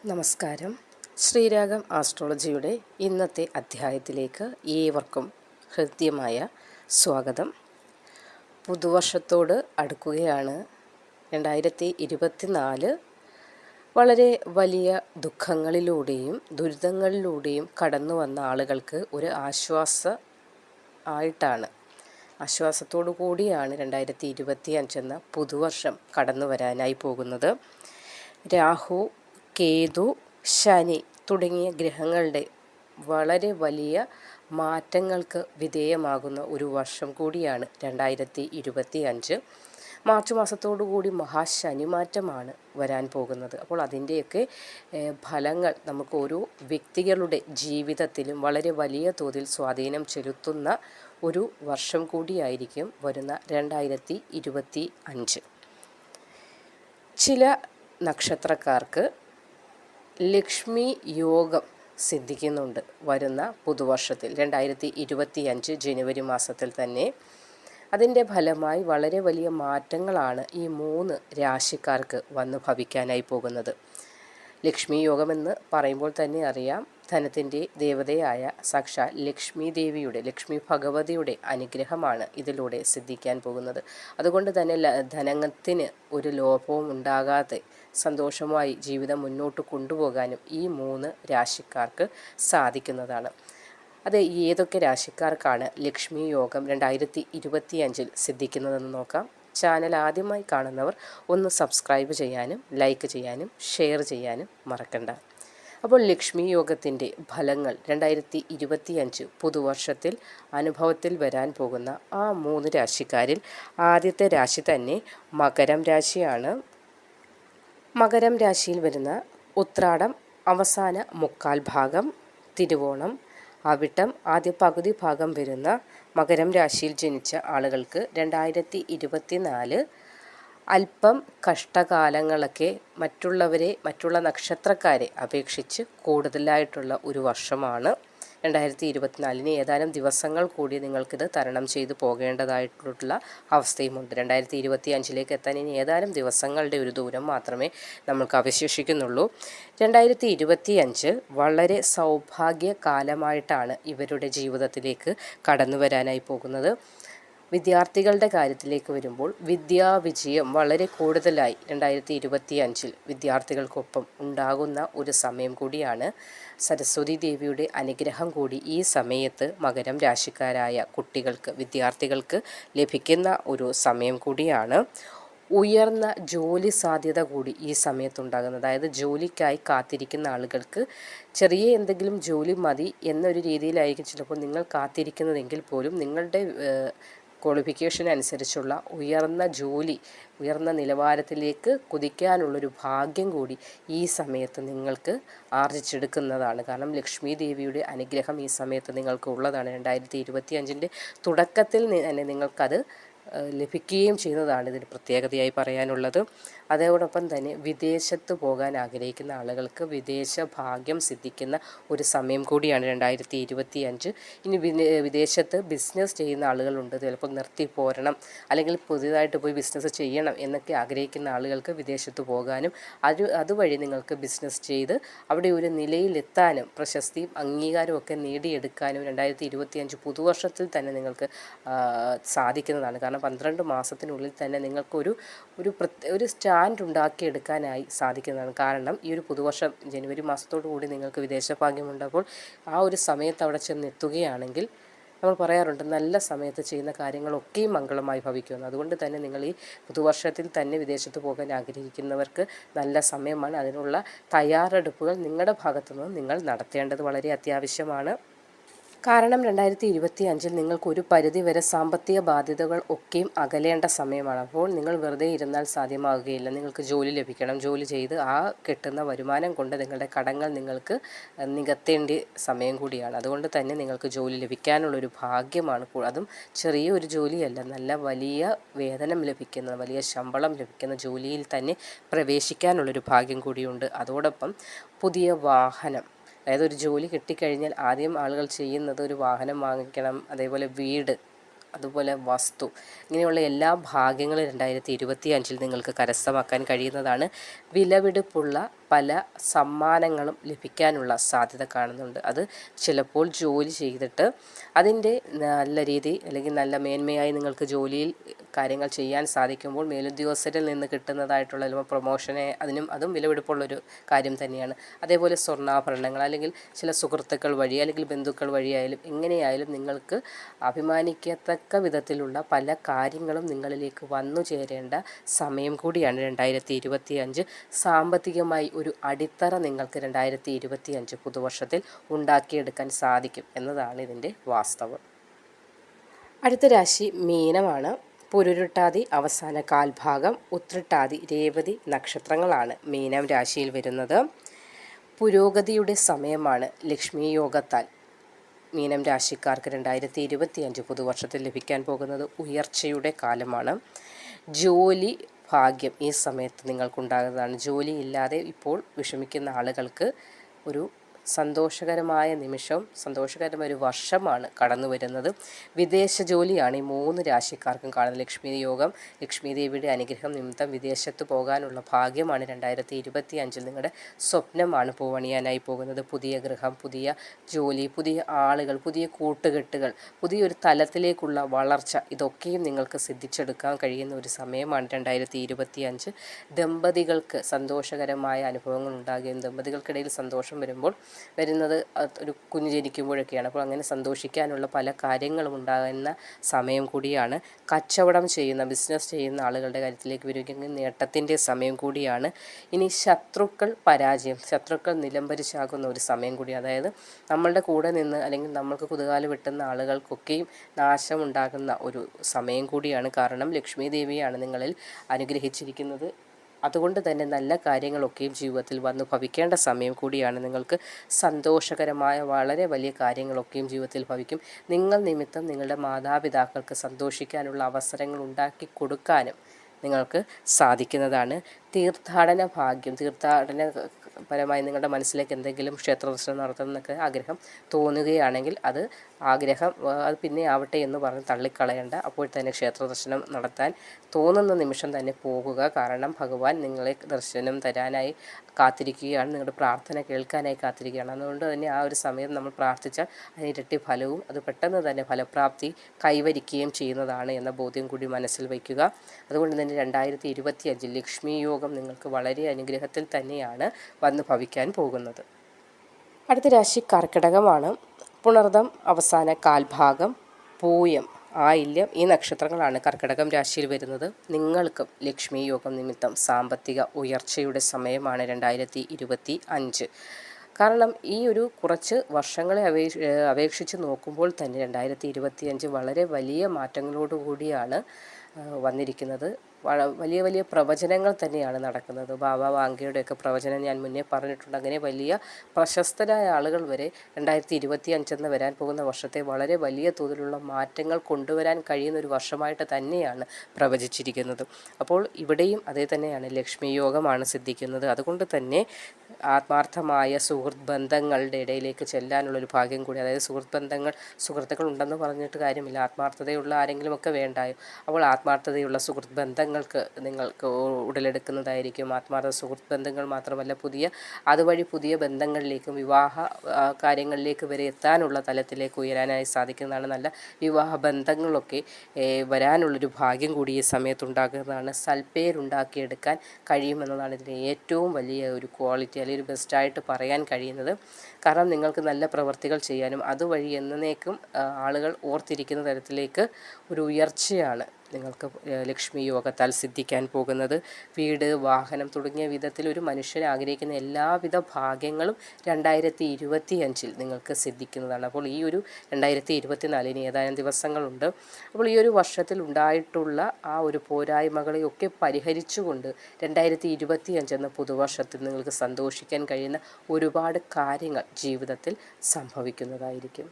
നമസ്കാരം. ശ്രീരാഗം ആസ്ട്രോളജിയുടെ ഇന്നത്തെ അധ്യായത്തിലേക്ക് ഏവർക്കും ഹൃദ്യമായ സ്വാഗതം. പുതുവർഷത്തോട് അടുക്കുകയാണ്. 2024 വളരെ വലിയ ദുഃഖങ്ങളിലൂടെയും ദുരിതങ്ങളിലൂടെയും കടന്നു വന്ന ആളുകൾക്ക് ഒരു ആശ്വാസത്തോടു കൂടിയാണ് 2025 എന്ന പുതുവർഷം കടന്നു വരാനായി പോകുന്നത്. രാഹു, കേതു, ശനി തുടങ്ങിയ ഗ്രഹങ്ങളുടെ വളരെ വലിയ മാറ്റങ്ങൾക്ക് വിധേയമാകുന്ന ഒരു വർഷം കൂടിയാണ് 2025. മാർച്ച് മാസത്തോടുകൂടി മഹാശനിമാറ്റമാണ് വരാൻ പോകുന്നത്. അപ്പോൾ അതിൻ്റെയൊക്കെ ഫലങ്ങൾ നമുക്ക് ഓരോ വ്യക്തികളുടെ ജീവിതത്തിലും വളരെ വലിയ തോതിൽ സ്വാധീനം ചെലുത്തുന്ന ഒരു വർഷം കൂടിയായിരിക്കും വരുന്ന 2025. ചില നക്ഷത്രക്കാർക്ക് ലക്ഷ്മി യോഗം സിദ്ധിക്കുന്നുണ്ട് വരുന്ന പുതുവർഷത്തിൽ 2025 ജനുവരി മാസത്തിൽ തന്നെ. അതിൻ്റെ ഫലമായി വളരെ വലിയ മാറ്റങ്ങളാണ് ഈ 3 രാശിക്കാർക്ക് വന്നു ഭവിക്കാനായി പോകുന്നത്. ലക്ഷ്മി യോഗമെന്ന് പറയുമ്പോൾ തന്നെ അറിയാം, ധനത്തിൻ്റെ ദേവതയായ സാക്ഷാൽ ലക്ഷ്മി ഭഗവതിയുടെ അനുഗ്രഹമാണ് ഇതിലൂടെ സിദ്ധിക്കാൻ പോകുന്നത്. അതുകൊണ്ട് തന്നെ ധനത്തിന് ഒരു ലോഭവും ഉണ്ടാകാതെ സന്തോഷമായി ജീവിതം മുന്നോട്ട് കൊണ്ടുപോകാനും ഈ 3 രാശിക്കാർക്ക് സാധിക്കുന്നതാണ്. അത് ഏതൊക്കെ രാശിക്കാർക്കാണ് ലക്ഷ്മി യോഗം 2025 സിദ്ധിക്കുന്നതെന്ന് നോക്കാം. ചാനൽ ആദ്യമായി കാണുന്നവർ ഒന്ന് സബ്സ്ക്രൈബ് ചെയ്യാനും ലൈക്ക് ചെയ്യാനും ഷെയർ ചെയ്യാനും മറക്കണ്ട. അപ്പോൾ ലക്ഷ്മി യോഗത്തിൻ്റെ ഫലങ്ങൾ 2025 പുതുവർഷത്തിൽ അനുഭവത്തിൽ വരാൻ പോകുന്ന ആ 3 രാശിക്കാരിൽ ആദ്യത്തെ രാശി തന്നെ മകരം രാശിയാണ്. മകരം രാശിയിൽ വരുന്ന ഉത്രാടം അവസാന 1/4 ഭാഗം, തിരുവോണം, അവിട്ടം ആദ്യ പകുതി ഭാഗം വരുന്ന മകരം രാശിയിൽ ജനിച്ച ആളുകൾക്ക് 2024 അല്പം കഷ്ടകാലങ്ങളൊക്കെ മറ്റുള്ള നക്ഷത്രക്കാരെ അപേക്ഷിച്ച് കൂടുതലായിട്ടുള്ള ഒരു വർഷമാണ്. 2024 ഏതാനും ദിവസങ്ങൾ കൂടി നിങ്ങൾക്കിത് തരണം ചെയ്തു പോകേണ്ടതായിട്ടുള്ള അവസ്ഥയുമുണ്ട്. 2025 എത്താൻ ഇനി ഏതാനും ദിവസങ്ങളുടെ ഒരു ദൂരം മാത്രമേ നമ്മൾക്ക് അവശേഷിക്കുന്നുള്ളൂ. 2025 വളരെ സൗഭാഗ്യ കാലമായിട്ടാണ് ഇവരുടെ ജീവിതത്തിലേക്ക് കടന്നു വരാനായി പോകുന്നത്. വിദ്യാർത്ഥികളുടെ കാര്യത്തിലേക്ക് വരുമ്പോൾ വിദ്യാവിജയം വളരെ കൂടുതലായി 2025 വിദ്യാർത്ഥികൾക്കൊപ്പം ഉണ്ടാകുന്ന ഒരു സമയം കൂടിയാണ്. സരസ്വതി ദേവിയുടെ അനുഗ്രഹം കൂടി ഈ സമയത്ത് മകരം രാശിക്കാരായ വിദ്യാർത്ഥികൾക്ക് ലഭിക്കുന്ന ഒരു സമയം കൂടിയാണ്. ഉയർന്ന ജോലി സാധ്യത കൂടി ഈ സമയത്തുണ്ടാകുന്നത്. അതായത് ജോലിക്കായി കാത്തിരിക്കുന്ന ആളുകൾക്ക് ചെറിയ എന്തെങ്കിലും ജോലി മതി എന്നൊരു രീതിയിലായിരിക്കും ചിലപ്പോൾ നിങ്ങൾ കാത്തിരിക്കുന്നതെങ്കിൽ പോലും നിങ്ങളുടെ ക്വാളിഫിക്കേഷൻ അനുസരിച്ചുള്ള ഉയർന്ന നിലവാരത്തിലേക്ക് കുതിക്കാനുള്ളൊരു ഭാഗ്യം കൂടി ഈ സമയത്ത് നിങ്ങൾക്ക് ആർജിച്ചെടുക്കുന്നതാണ്. കാരണം ലക്ഷ്മി ദേവിയുടെ അനുഗ്രഹം ഈ സമയത്ത് നിങ്ങൾക്ക് ഉള്ളതാണ്. 2025 തുടക്കത്തിൽ തന്നെ നിങ്ങൾക്കത് ലഭിക്കുകയും ചെയ്യുന്നതാണ് ഇതിന് പ്രത്യേകതയായി പറയാനുള്ളത്. അതോടൊപ്പം തന്നെ വിദേശത്ത് പോകാൻ ആഗ്രഹിക്കുന്ന ആളുകൾക്ക് വിദേശ ഭാഗ്യം സിദ്ധിക്കുന്ന ഒരു സമയം കൂടിയാണ് 2025. ഇനി വിദേശത്ത് ബിസിനസ് ചെയ്യുന്ന ആളുകളുണ്ട്. ചിലപ്പോൾ നിർത്തി പോരണം, അല്ലെങ്കിൽ പുതിയതായിട്ട് പോയി ബിസിനസ് ചെയ്യണം എന്നൊക്കെ ആഗ്രഹിക്കുന്ന ആളുകൾക്ക് വിദേശത്ത് പോകാനും അതുവഴി നിങ്ങൾക്ക് ബിസിനസ് ചെയ്ത് അവിടെ ഒരു നിലയിലെത്താനും പ്രശസ്തിയും അംഗീകാരവും ഒക്കെ നേടിയെടുക്കാനും 2025 പുതുവർഷത്തിൽ തന്നെ നിങ്ങൾക്ക് സാധിക്കുന്നതാണ്. കാരണം 12 മാസത്തിനുള്ളിൽ തന്നെ നിങ്ങൾക്കൊരു സ്റ്റാൻഡ് ഉണ്ടാക്കിയെടുക്കാനായി സാധിക്കുന്നതാണ്. കാരണം ഈ ഒരു പുതുവർഷം ജനുവരി മാസത്തോടു കൂടി നിങ്ങൾക്ക് വിദേശ ഭാഗ്യമുണ്ടപ്പോൾ ആ ഒരു സമയത്ത് അവിടെ ചെന്നെത്തുകയാണെങ്കിൽ നമ്മൾ പറയാറുണ്ട്, നല്ല സമയത്ത് ചെയ്യുന്ന കാര്യങ്ങളൊക്കെയും മംഗളമായി ഭവിക്കുമെന്ന്. അതുകൊണ്ട് തന്നെ നിങ്ങൾ ഈ പുതുവർഷത്തിൽ തന്നെ വിദേശത്ത് പോകാൻ ആഗ്രഹിക്കുന്നവർക്ക് നല്ല സമയമാണ്. അതിനുള്ള തയ്യാറെടുപ്പുകൾ നിങ്ങളുടെ ഭാഗത്തുനിന്ന് നിങ്ങൾ നടത്തേണ്ടത് വളരെ അത്യാവശ്യമാണ്. കാരണം 2025 നിങ്ങൾക്കൊരു പരിധിവരെ സാമ്പത്തിക ബാധ്യതകൾ ഒക്കെയും അകലേണ്ട സമയമാണ്. അപ്പോൾ നിങ്ങൾ വെറുതെ ഇരുന്നാൽ സാധ്യമാകുകയില്ല. നിങ്ങൾക്ക് ജോലി ലഭിക്കണം. ജോലി ചെയ്ത് ആ കിട്ടുന്ന വരുമാനം കൊണ്ട് നിങ്ങളുടെ കടങ്ങൾ നിങ്ങൾക്ക് നികത്തേണ്ട സമയം കൂടിയാണ്. അതുകൊണ്ട് തന്നെ നിങ്ങൾക്ക് ജോലി ലഭിക്കാനുള്ളൊരു ഭാഗ്യമാണ്. അതും ചെറിയൊരു ജോലിയല്ല, നല്ല വലിയ വേതനം ലഭിക്കുന്ന, വലിയ ശമ്പളം ലഭിക്കുന്ന ജോലിയിൽ തന്നെ പ്രവേശിക്കാനുള്ളൊരു ഭാഗ്യം കൂടിയുണ്ട്. അതോടൊപ്പം പുതിയ വാഹനം, അതായത് ഒരു ജോലി കിട്ടിക്കഴിഞ്ഞാൽ ആദ്യം ആളുകൾ ചെയ്യുന്നത് ഒരു വാഹനം വാങ്ങിക്കണം, അതേപോലെ വീട് അതുപോലെ വസ്തു, ഇങ്ങനെയുള്ള എല്ലാ ഭാഗ്യങ്ങളും 2025 നിങ്ങൾക്ക് കരസ്ഥമാക്കാൻ കഴിയുന്നതാണ്. വിലപിടിപ്പുള്ള പല സമ്മാനങ്ങളും ലഭിക്കാനുള്ള സാധ്യത കാണുന്നുണ്ട്. അത് ചിലപ്പോൾ ജോലി ചെയ്തിട്ട് അതിൻ്റെ നല്ല രീതി അല്ലെങ്കിൽ നല്ല മേന്മയായി നിങ്ങൾക്ക് ജോലിയിൽ കാര്യങ്ങൾ ചെയ്യാൻ സാധിക്കുമ്പോൾ മേലുദ്യോഗസ്ഥരിൽ നിന്ന് കിട്ടുന്നതായിട്ടുള്ള ചിലപ്പോൾ പ്രൊമോഷനെ അതും വിലപിടിപ്പുള്ളൊരു കാര്യം തന്നെയാണ്. അതേപോലെ സ്വർണ്ണാഭരണങ്ങൾ അല്ലെങ്കിൽ ചില സുഹൃത്തുക്കൾ വഴി അല്ലെങ്കിൽ ബന്ധുക്കൾ വഴിയായാലും എങ്ങനെയായാലും നിങ്ങൾക്ക് അഭിമാനിക്കത്തക്ക വിധത്തിലുള്ള പല കാര്യങ്ങളും നിങ്ങളിലേക്ക് വന്നു ചേരേണ്ട സമയം കൂടിയാണ് 2025. സാമ്പത്തികമായി ഒരു അടിത്തറ നിങ്ങൾക്ക് 2025 പുതുവർഷത്തിൽ ഉണ്ടാക്കിയെടുക്കാൻ സാധിക്കും എന്നതാണ് ഇതിൻ്റെ വാസ്തവം. അടുത്ത രാശി മീനമാണ്. പുരുരുട്ടാതി അവസാന കാൽഭാഗം, ഉത്രട്ടാതി, രേവതി നക്ഷത്രങ്ങളാണ് മീനം രാശിയിൽ വരുന്നത്. പുരോഗതിയുടെ സമയമാണ്. ലക്ഷ്മി യോഗത്താൽ മീനം രാശിക്കാർക്ക് 2025 പുതുവർഷത്തിൽ ലഭിക്കാൻ പോകുന്നത് ഉയർച്ചയുടെ കാലമാണ്. ജോലി ഭാഗ്യം ഈ സമയത്ത് നിങ്ങൾക്കുണ്ടാകുന്നതാണ്. ജോലിയില്ലാതെ ഇപ്പോൾ വിഷമിക്കുന്ന ആളുകൾക്ക് ഒരു സന്തോഷകരമായ നിമിഷം, സന്തോഷകരമായ ഒരു വർഷമാണ് കടന്നു വരുന്നത്. വിദേശ ജോലിയാണ് ഈ 3 രാശിക്കാർക്കും കാണുന്നത്. ലക്ഷ്മി യോഗം, ലക്ഷ്മി ദേവിയുടെ അനുഗ്രഹം നിമിത്തം വിദേശത്ത് പോകാനുള്ള ഭാഗ്യമാണ് 2025 നിങ്ങളുടെ സ്വപ്നമാണ് പൂവണിയാനായി പോകുന്നത്. പുതിയ ഗൃഹം, പുതിയ ജോലി, പുതിയ ആളുകൾ, പുതിയ കൂട്ടുകെട്ടുകൾ, പുതിയൊരു തലത്തിലേക്കുള്ള വളർച്ച, ഇതൊക്കെയും നിങ്ങൾക്ക് സിദ്ധിച്ചെടുക്കാൻ കഴിയുന്ന ഒരു സമയമാണ് 2025. ദമ്പതികൾക്ക് സന്തോഷകരമായ അനുഭവങ്ങൾ ഉണ്ടാകുകയും ദമ്പതികൾക്കിടയിൽ സന്തോഷം വരുന്നത് ഒരു കുഞ്ഞ് ജനിക്കുമ്പോഴൊക്കെയാണ്. അപ്പോൾ അങ്ങനെ സന്തോഷിക്കാനുള്ള പല കാര്യങ്ങളും ഉണ്ടാകുന്ന സമയം കൂടിയാണ്. കച്ചവടം ചെയ്യുന്ന, ബിസിനസ് ചെയ്യുന്ന ആളുകളുടെ കാര്യത്തിലേക്ക് വരികയെങ്കിൽ നേട്ടത്തിൻ്റെ സമയം കൂടിയാണ്. ഇനി ശത്രുക്കൾ പരാജയം, ശത്രുക്കൾ നിലംപരിശാകുന്ന ഒരു സമയം കൂടി. അതായത് നമ്മളുടെ കൂടെ നിന്ന് അല്ലെങ്കിൽ നമ്മൾക്ക് കുതുകാല് വെട്ടുന്ന ആളുകൾക്കൊക്കെയും നാശമുണ്ടാകുന്ന ഒരു സമയം കൂടിയാണ്. കാരണം ലക്ഷ്മി ദേവിയാണ് നിങ്ങളിൽ അനുഗ്രഹിച്ചിരിക്കുന്നത്. അതുകൊണ്ട് തന്നെ നല്ല കാര്യങ്ങളൊക്കെയും ജീവിതത്തിൽ വന്നു ഭവിക്കേണ്ട സമയം കൂടിയാണ്. നിങ്ങൾക്ക് സന്തോഷകരമായ വളരെ വലിയ കാര്യങ്ങളൊക്കെയും ജീവിതത്തിൽ ഭവിക്കും. നിങ്ങൾ നിമിത്തം നിങ്ങളുടെ മാതാപിതാക്കൾക്ക് സന്തോഷിക്കാനുള്ള അവസരങ്ങൾ ഉണ്ടാക്കി കൊടുക്കാനും നിങ്ങൾക്ക് സാധിക്കുന്നതാണ്. തീർത്ഥാടന ഭാഗ്യം, തീർത്ഥാടനപരമായി നിങ്ങളുടെ മനസ്സിലേക്ക് എന്തെങ്കിലും ക്ഷേത്രദർശനം നടത്തുന്നതൊക്കെ ആഗ്രഹം തോന്നുകയാണെങ്കിൽ അത് പിന്നെ ആവട്ടെ എന്ന് പറഞ്ഞ് തള്ളിക്കളയേണ്ട. അപ്പോൾ തന്നെ ക്ഷേത്രദർശനം നടത്താൻ തോന്നുന്ന നിമിഷം തന്നെ പോകുക. കാരണം ഭഗവാൻ നിങ്ങളെ ദർശനം തരാനായി കാത്തിരിക്കുകയാണ്, നിങ്ങളുടെ പ്രാർത്ഥന കേൾക്കാനായി കാത്തിരിക്കുകയാണ്. അതുകൊണ്ട് തന്നെ ആ ഒരു സമയം നമ്മൾ പ്രാർത്ഥിച്ചാൽ അതിന് ഇരട്ടി ഫലവും അത് പെട്ടെന്ന് തന്നെ ഫലപ്രാപ്തി കൈവരിക്കുകയും ചെയ്യുന്നതാണ് എന്ന ബോധ്യം കൂടി മനസ്സിൽ വയ്ക്കുക. അതുകൊണ്ട് തന്നെ 2025 ലക്ഷ്മി യോഗം നിങ്ങൾക്ക് വളരെ അനുഗ്രഹത്തിൽ തന്നെയാണ് വന്നു ഭവിക്കാൻ പോകുന്നത്. അടുത്ത രാശി കർക്കിടകമാണ്. പുണർദം അവസാന കാൽഭാഗം, പൂയം, ആയില്യം ഈ നക്ഷത്രങ്ങളാണ് കർക്കിടകം രാശിയിൽ വരുന്നത്. നിങ്ങൾക്കും ലക്ഷ്മി യോഗം നിമിത്തം സാമ്പത്തിക ഉയർച്ചയുടെ സമയമാണ് 2025. കാരണം ഈ ഒരു കുറച്ച് വർഷങ്ങളെ അപേക്ഷിച്ച് നോക്കുമ്പോൾ തന്നെ 2025 വളരെ വലിയ മാറ്റങ്ങളോടുകൂടിയാണ് വന്നിരിക്കുന്നത്. വലിയ വലിയ പ്രവചനങ്ങൾ തന്നെയാണ് നടക്കുന്നത്. ബാബ വാങ്കയുടെയൊക്കെ പ്രവചനം ഞാൻ മുന്നേ പറഞ്ഞിട്ടുണ്ട്. അങ്ങനെ വലിയ പ്രശസ്തരായ ആളുകൾ വരെ 2025 വരാൻ പോകുന്ന വർഷത്തെ വളരെ വലിയ തോതിലുള്ള മാറ്റങ്ങൾ കൊണ്ടുവരാൻ കഴിയുന്ന ഒരു വർഷമായിട്ട് തന്നെയാണ് പ്രവചിച്ചിരിക്കുന്നത്. അപ്പോൾ ഇവിടെയും അതേ തന്നെയാണ്, ലക്ഷ്മി യോഗമാണ് സിദ്ധിക്കുന്നത്. അതുകൊണ്ട് തന്നെ ആത്മാർത്ഥമായ സുഹൃത്ത് ബന്ധങ്ങളുടെ ഇടയിലേക്ക് ചെല്ലാനുള്ളൊരു ഭാഗ്യം കൂടി. അതായത് സുഹൃത്തുക്കൾ ഉണ്ടെന്ന് പറഞ്ഞിട്ട് കാര്യമില്ല, ആത്മാർത്ഥതയുള്ള ആരെങ്കിലുമൊക്കെ വേണ്ടായോ. അപ്പോൾ ആത്മാർത്ഥതയുള്ള സുഹൃത്ത് ബന്ധങ്ങൾക്ക് നിങ്ങൾക്ക് ഉടലെടുക്കുന്നതായിരിക്കും. ആത്മാർത്ഥ സുഹൃത്ത് ബന്ധങ്ങൾ മാത്രമല്ല, അതുവഴി പുതിയ ബന്ധങ്ങളിലേക്കും വിവാഹ കാര്യങ്ങളിലേക്ക് വരെ എത്താനുള്ള തലത്തിലേക്ക് ഉയരാനായി സാധിക്കുന്നതാണ്. നല്ല വിവാഹ ബന്ധങ്ങളൊക്കെ വരാനുള്ളൊരു ഭാഗ്യം കൂടി ഈ സമയത്തുണ്ടാകുന്നതാണ്. സൽപ്പേരുണ്ടാക്കിയെടുക്കാൻ കഴിയുമെന്നതാണ് ഇതിൻ്റെ ഏറ്റവും വലിയ ഒരു ക്വാളിറ്റി അല്ലെങ്കിൽ ഒരു ബെസ്റ്റായിട്ട് പറയാൻ കഴിയുന്നത്. കാരണം നിങ്ങൾക്ക് നല്ല പ്രവർത്തികൾ ചെയ്യാനും അതുവഴി എന്നേക്കും ആളുകൾ ഓർത്തിരിക്കുന്ന തരത്തിലേക്ക് ഒരു ഉയർച്ചയാണ് നിങ്ങൾക്ക് ലക്ഷ്മി യോഗത്താൽ സിദ്ധിക്കാൻ പോകുന്നത്. വീട്, വാഹനം തുടങ്ങിയ വിധത്തിൽ ഒരു മനുഷ്യൻ ആഗ്രഹിക്കുന്ന എല്ലാവിധ ഭാഗ്യങ്ങളും 2025 നിങ്ങൾക്ക് സിദ്ധിക്കുന്നതാണ്. അപ്പോൾ ഈ ഒരു 2024 ഏതാനും ദിവസങ്ങളുണ്ട്. അപ്പോൾ ഈ ഒരു വർഷത്തിൽ ഉണ്ടായിട്ടുള്ള ആ ഒരു പോരായ്മകളെയൊക്കെ പരിഹരിച്ചുകൊണ്ട് 2025 എന്ന പുതുവർഷത്തിൽ നിങ്ങൾക്ക് സന്തോഷിക്കാൻ കഴിയുന്ന ഒരുപാട് കാര്യങ്ങൾ ജീവിതത്തിൽ സംഭവിക്കുന്നതായിരിക്കും.